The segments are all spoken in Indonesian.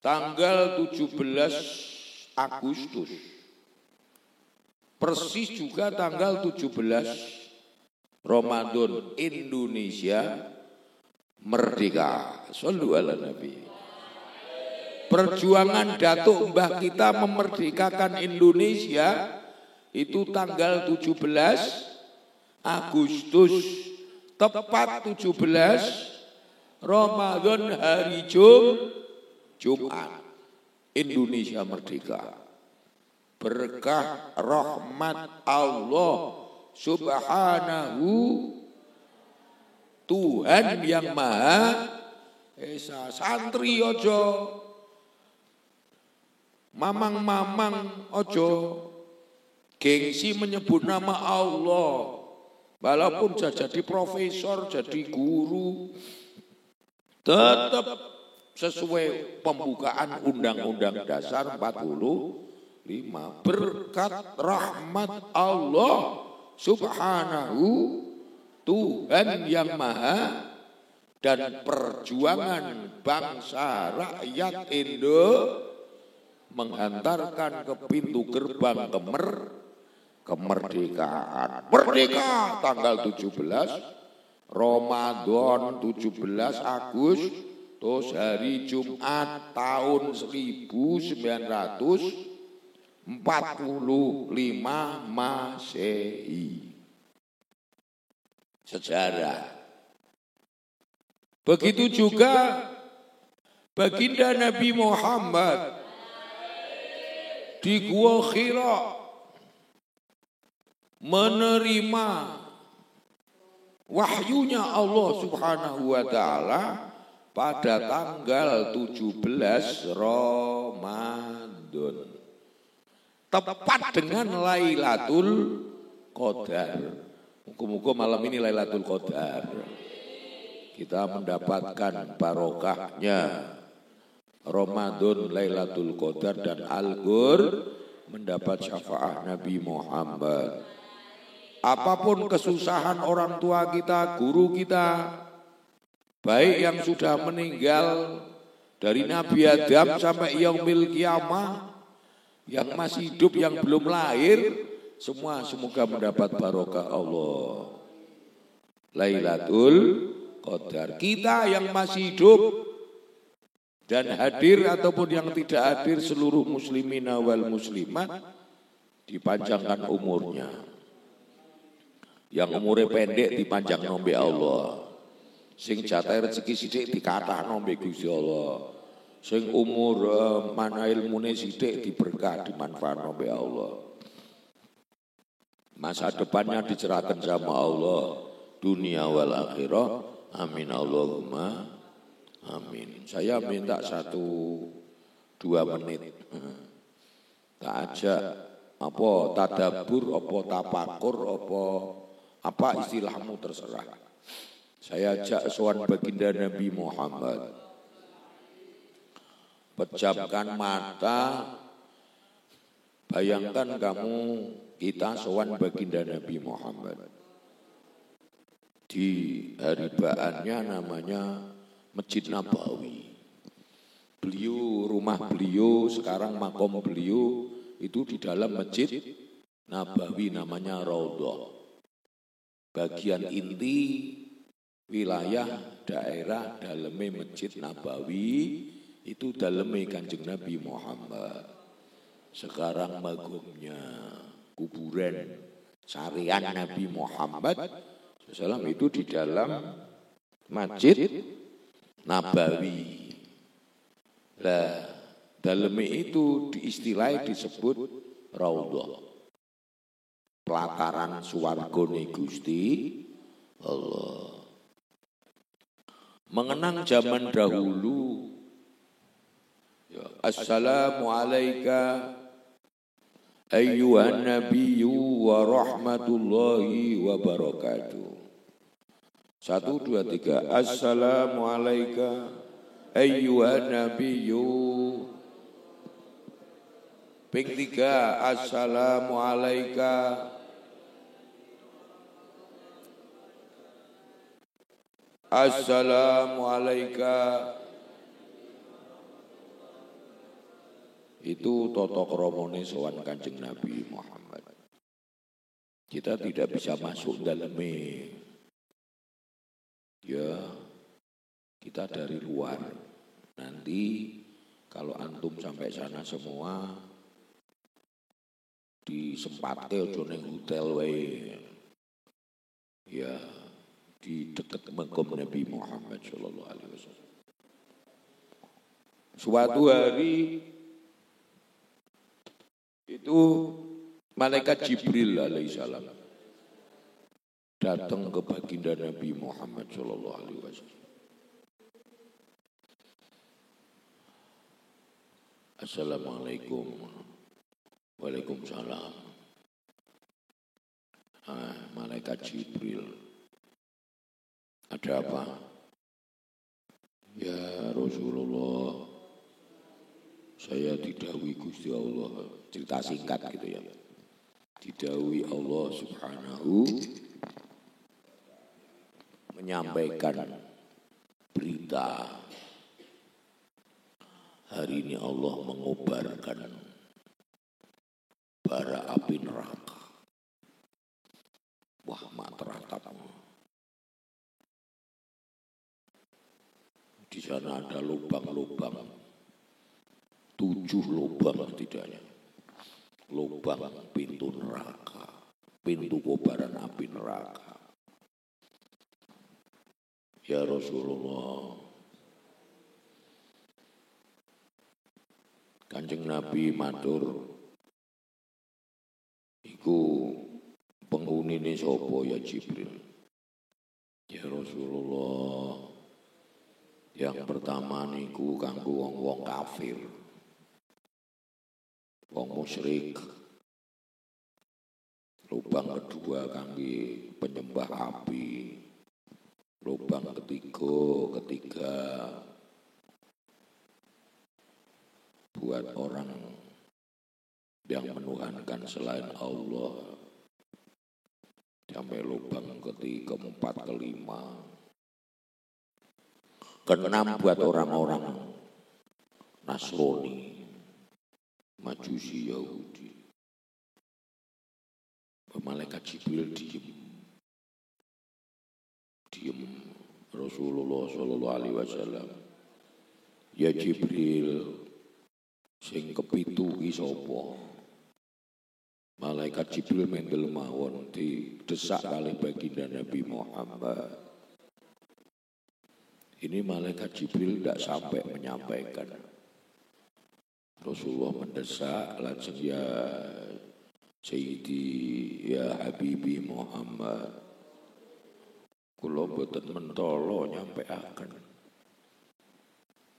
tanggal 17 Agustus. Persis juga tanggal 17 Ramadan Indonesia merdeka. Shallu ala Nabi. Perjuangan Datuk Mbah kita memerdekakan Indonesia itu tanggal 17 Agustus, tepat 17 Ramadan hari Jumat. Indonesia merdeka. Berkah rahmat Allah Subhanahu, Tuhan yang Maha Esa. Santri ojo mamang-mamang, ojo gengsi menyebut nama Allah. Walaupun jadi profesor, jadi guru, tetap sesuai pembukaan Undang-Undang Dasar 45. Berkat rahmat Allah Subhanahu, Tuhan yang Maha, dan perjuangan bangsa rakyat Indo menghantarkan ke pintu gerbang kemerdekaan. Merdeka tanggal 17 Ramadan 17 Agustus hari Jumat tahun 1945 Masehi. Sejarah. Begitu juga baginda Nabi Muhammad di Gua Hira menerima wahyunya Allah Subhanahu wa taala pada tanggal 17 Ramadan. Tepat dengan Lailatul Qadar. Muga-muga malam ini Lailatul Qadar. Kita mendapatkan barokahnya Ramadan, Lailatul Qadar, dan Al-Ghur, mendapat syafaat Nabi Muhammad. Apapun kesusahan orang tua kita, guru kita, baik yang sudah meninggal dari Nabi Adam sampai yaumil qiyamah, yang masih hidup, yang belum lahir, semua semoga mendapat barokah Allah. Lailatul Qadar. Kita yang masih hidup dan hadir ataupun yang tidak hadir, seluruh muslimin wal muslimat, dipanjangkan umurnya. Yang umurnya pendek dipanjang nombe Allah. Sing jatah rezeki sithik dikathah nombe Gusti Allah. Sing umur mana ilmune sithik diberkah dimanfaat nombe Allah. Masa depannya dicerahkan sama Allah, dunia wal akhirah. Amin Allahumma amin. Saya minta 1-2 menit. Tak ajak apa tadabur, apa tapakur, apa istilahmu terserah. Saya ajak sowan baginda Nabi Muhammad. Pejamkan mata, bayangkan kamu kita sowan baginda Nabi Muhammad. Di hari baannya namanya Masjid Nabawi. Beliau, rumah beliau, sekarang makom beliau itu di dalam Masjid Nabawi, namanya Raudhah. Bagian inti wilayah daerah dalamnya Masjid Nabawi itu dalamnya Kanjeng Nabi Muhammad. Sekarang magumnya kuburan syariat Nabi Muhammad SAW itu di dalam Masjid Nabawi. Lah, dalamnya itu diistilahi disebut Raudhah. Pelataran swargane Gusti Allah. Mengenang zaman dahulu. Ya, assalamu alayka ayyuhan nabiyyu wa rahmatullahi wa barakatuh. 1, 2, 3. Assalamu alayka ayyuhan nabiyyu. Ping 3. Assalamu alayka assalamu alayka Itu toto kromone sowan Kanjeng Nabi Muhammad. Kita tidak bisa masuk dalamnya. Ya, kita dari luar. Nanti kalau antum sampai sana semua disempatke ojo ning hotel wae. Ya, di dekat makam Nabi Muhammad sallallahu alaihi wasallam. Suatu hari itu malaikat Jibril alaihissalam datang ke baginda Nabi Muhammad sallallahu alaihi wasallam. Assalamualaikum. Waalaikumsalam. Malaikat Jibril. Ada apa? Ya Rasulullah, saya didhawuhi Gusti Allah, cerita singkat gitu ya. Didhawuhi Allah Subhanahu menyampaikan berita. Hari ini Allah mengobarkan bara api neraka. Wah, materatap. Di sana ada lubang-lubang. 7 lubang setidaknya. Lubang pintu neraka. Pintu kobaran api neraka. Ya Rasulullah, Kanjeng Nabi matur, iku penghunine sapa ya Jibril? Ya Rasulullah, yang pertama niku kanggo wong-wong kafir, wong musyrik. Lubang kedua kangge penyembah api. Lubang ketiga buat orang yang menuhankan selain Allah. Sampai lubang keempat, kelima. Keenam buat orang-orang Nasrani, Majusi, Yahudi. Malaikat Jibril diem. Rasulullah sallallahu alaihi wasallam, ya Jibril, sing kepitu ki sapa? Malaikat Jibril mendel mawon didesak kali baginda Nabi Muhammad. Ini malaikat Jibril tidak sampai menyampaikan. Rasulullah mendesak, langsung ya Sayyidi, ya Habibi Muhammad, kula boten mentolo nyampeaken.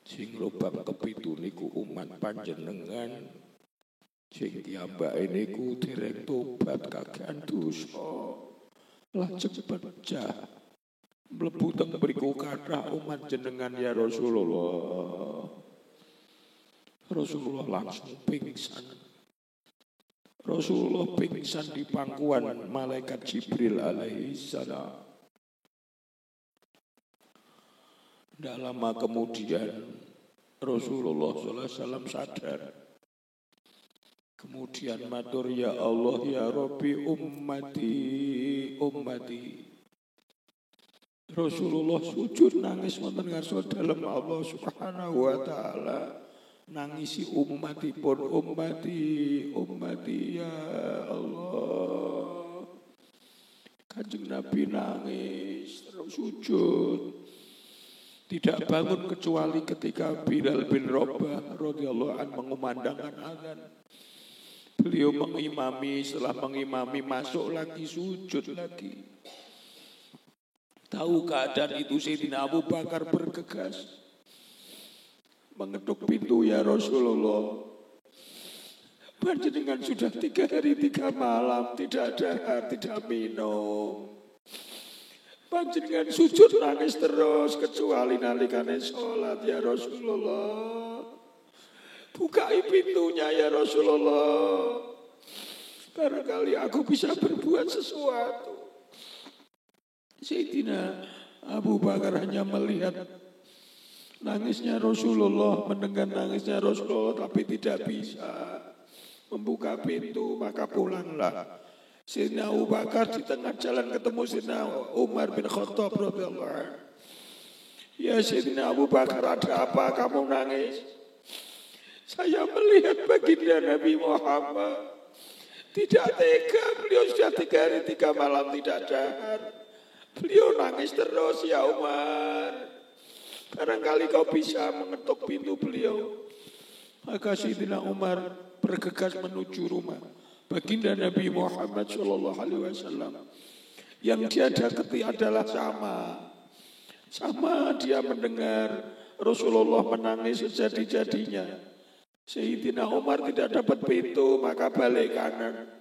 Sing lubang kepitu niku umat panjenengan. Sing piyambake niku dereng tobat kakean dosa. Lajeng pecah. Mlebu teng mriku kathah umat jenengan ya Rasulullah. Rasulullah langsung pingsan. Rasulullah pingsan di pangkuan malaikat Jibril alaihi salam. Tidak lama kemudian Rasulullah SAW sadar. Kemudian matur, ya Allah ya Rabbi ummati. Rasulullah sujud nangis wonten ngarsa dalem Allah Subhanahu wa taala. Nangisi ummatipun, ummati ya Allah. Kanjeng Nabi nangis terus sujud. Tidak bangun kecuali ketika Bilal bin Rabah radhiyallahu anhu mengumandangkan azan. Beliau mengimami, setelah mengimami masuk lagi, sujud lagi. Tahu keadaan itu Sayyidina Abu Bakar bergegas mengetuk pintu, ya Rasulullah. Panjenengan sudah 3 hari 3 malam tidak ada, tidak minum. Panjenengan sujud nangis terus kecuali nalikane sholat, ya Rasulullah. Bukai pintunya ya Rasulullah. Barangkali aku bisa berbuat sesuatu. Sayyidina Abu Bakar hanya melihat Nangisnya Rasulullah, mendengar nangisnya Rasulullah tapi tidak bisa membuka pintu, maka pulanglah. Sayyidina Abu Bakar di tengah jalan ketemu Sayyidina Umar bin Khattab radhiyallahu anhu. Ya Sayyidina Abu Bakar, ada apa kamu nangis? Saya melihat baginda Nabi Muhammad tidak tega, beliau sudah 3 hari 3 malam tidak dahar. Beliau nangis terus, ya Umar. Barangkali kau bisa mengetuk pintu beliau. Maka Sayyidina Umar bergegas menuju rumah baginda Nabi Muhammad sallallahu alaihi wasallam. Yang dia dekati adalah sama dia mendengar Rasulullah menangis sejadi-jadinya. Sayyidina Umar tidak dapat pintu, maka balik kanan.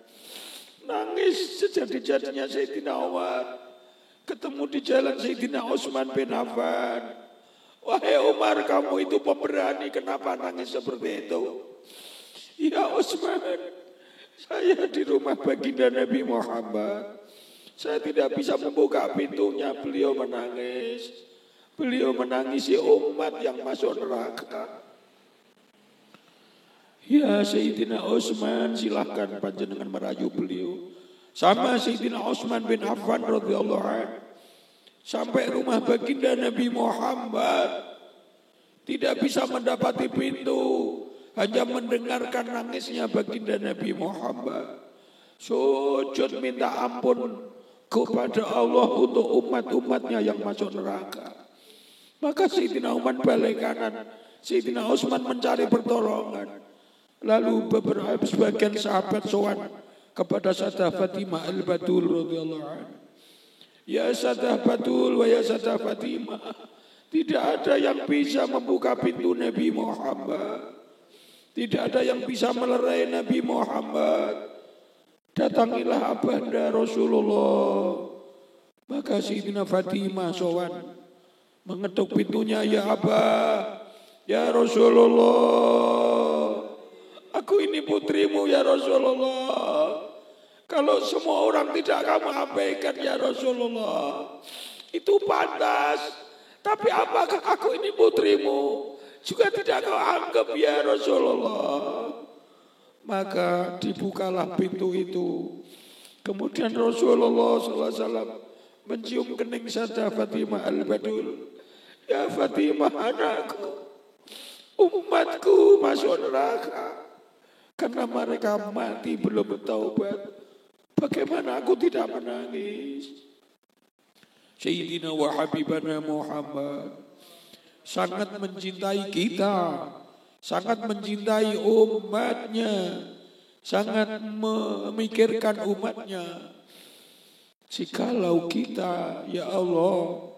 Nangis sejadi-jadinya Sayyidina Umar. Ketemu di jalan Sayyidina Utsman bin Affan. Wahai Umar, kamu itu pemberani, kenapa nangis seperti itu? Ya Utsman, saya di rumah baginda Nabi Muhammad. Saya tidak bisa membuka pintunya, beliau menangis. Beliau menangisi umat yang masuk neraka. Ya Sayyidina Utsman, silahkan panjenengan merayu beliau. Sama Sayyidina Utsman bin Affan radhiyallahu anhu. Sampai rumah baginda Nabi Muhammad, tidak bisa mendapati pintu, hanya mendengarkan nangisnya baginda Nabi Muhammad. Sujud minta ampun kepada Allah untuk umat-umatnya yang masuk neraka. Maka Sayyidina Umar balik kanan, Sayyidina Utsman mencari pertolongan. Lalu beberapa sebagian sahabat sowan kepada Sayyidah Fatimah Al-Batul radhiyallahu anha. Ya Sayyidah Batul wa ya Sayyidah Fatimah, tidak ada yang bisa membuka pintu Nabi Muhammad. Tidak ada yang bisa melerai Nabi Muhammad. Datangilah abanda Rasulullah. Maka Sayyidina Fatimah sowan mengetuk pintunya, ya Abah, ya Rasulullah, aku ini putrimu ya Rasulullah. Kalau semua orang tidak kamu abaikan ya Rasulullah, itu pantas. Tapi apakah aku ini putrimu juga tidak kau anggap ya Rasulullah? Maka dibukalah pintu itu. Kemudian Rasulullah SAW mencium kening Sayyidah Fatimah Al-Badul. Ya Fatimah anakku, umatku masuk neraka karena mereka mati belum bertaubat. Bagaimana aku tidak menangis? Sayyidina wa Habibana Muhammad sangat mencintai kita, sangat mencintai umatnya, sangat memikirkan umatnya. Jikalau kita, ya Allah,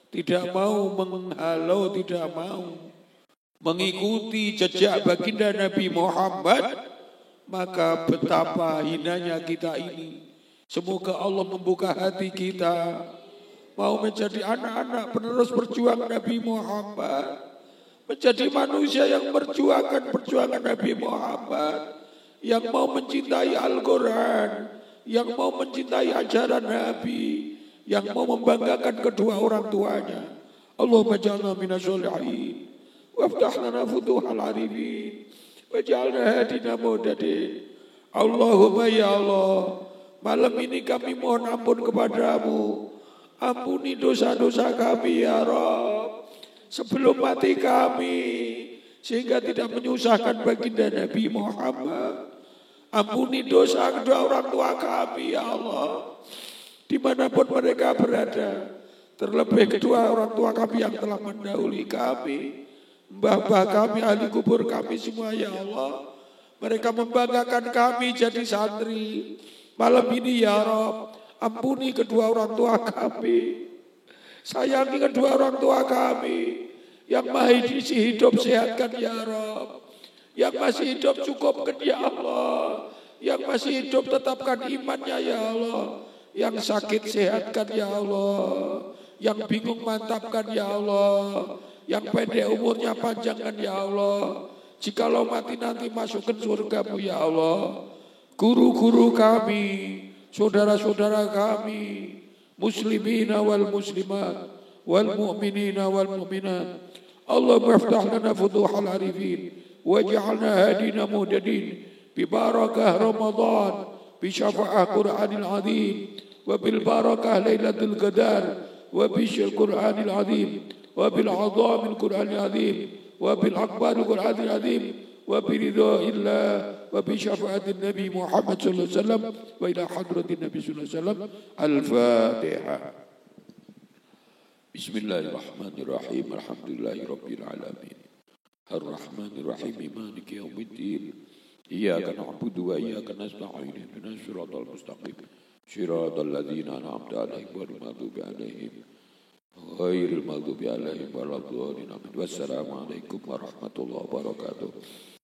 tidak mau menghalau, tidak mau mengikuti jejak baginda Nabi Muhammad, maka betapa hinanya kita ini. Semoga Allah membuka hati kita, mau menjadi anak-anak penerus perjuangan Nabi Muhammad, menjadi manusia yang memperjuangkan perjuangan Nabi Muhammad, yang mau mencintai Al-Quran, yang mau mencintai ajaran Nabi, yang mau membanggakan kedua orang tuanya. Allahumma ja'alna minasolihin, waftah lana futuhal arifin, waj'alna hadina muhtadin. Allahumma ya Allah, malam ini kami mohon ampun kepadamu. Ampuni dosa-dosa kami ya Rabb sebelum mati kami, sehingga tidak menyusahkan baginda Nabi Muhammad. Ampuni dosa kedua orang tua kami ya Allah, dimanapun mereka berada. Terlebih kedua orang tua kami yang telah mendahului kami, mbah-mbah kami, ahli kubur kami semua ya Allah. Mereka membanggakan kami jadi santri. Malam ini ya Rabb, ampuni kedua orang tua kami, sayangi kedua orang tua kami. Yang masih hidup sehatkan ya Rabb, yang masih hidup cukupkan ya Allah, yang masih hidup tetapkan imannya ya Allah, yang sakit sehatkan ya Allah, yang bingung mantapkan ya Allah, yang pendek umurnya panjangkan ya Allah. Jikalau mati nanti masukkan surgamu ya Allah. Guru-guru kami, saudara-saudara kami, muslimina wal muslimat, wal mu'minina wal mu'minat, اللهم افتح لنا فتوح العارفين واجعلنا هادين مهتدين ببركة رمضان بشفاعة قرآن العظيم وبالبركة ليلة القدر وبشر القرآن العظيم وبالعظام القرآن العظيم وبالأكبر القرآن العظيم وبرضاء الله وبشفاعة النبي محمد صلى الله عليه وسلم وإلى حضرة النبي صلى الله عليه وسلم. الفاتحة. بسم الله الرحمن الرحيم. الحمد لله رب العالمين الرحمن الرحيم مالك يوم الدين إياك نعبد وإياك نستعين اهدنا الصراط المستقيم صراط الذين أنعمت عليهم غير المغضوب عليهم ولا الضالين. والسلام عليكم ورحمة الله وبركاته.